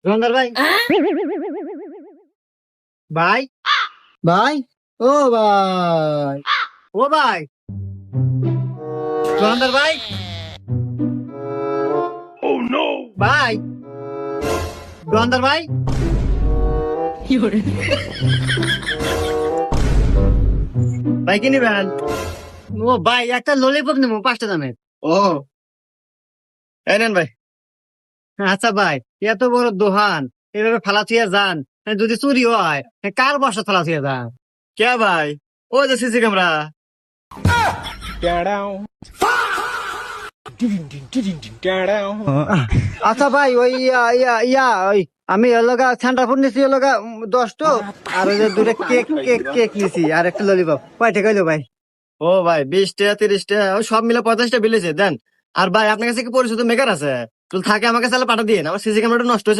রঙ্গার ভাই ভাই ভাই ও ভাই ও ভাই রঙ্গার ভাই ভাই রঙ্গার ভাই ভাই কি নিবেন? ও ভাই একটা ললিপপ নেবো 5টা দামের। ও এই নেন ভাই। আচ্ছা ভাই, এত বড় দোকান এভাবে ফালা থুইয়া যান, যদি চুরি হয় কার বসা ফালা থুইয়া যান? কে ভাই? ও যে সিসি ক্যামেরা। আচ্ছা ভাই, ওই ইয়া ইয়া ইয়া ওই আমি এলাকা ঠান্ডা ফুড নিছি, এলাকা 10টো, আর ওই যে 2টা কেক কেক কেক নিছি, আর একটা ললিপপ। কয়টা কইলো ভাই? ও ভাই 20টা 30টা ওই সব মিলে 50টা বিলেছে দেন। আর ভাই আপনার কাছে কি পরিচিত মেকার আছে? তো থাকে আমার কাছে পাঠা দিয়ে, আমার সিসি ক্যামেরাটা নষ্ট হয়েছে।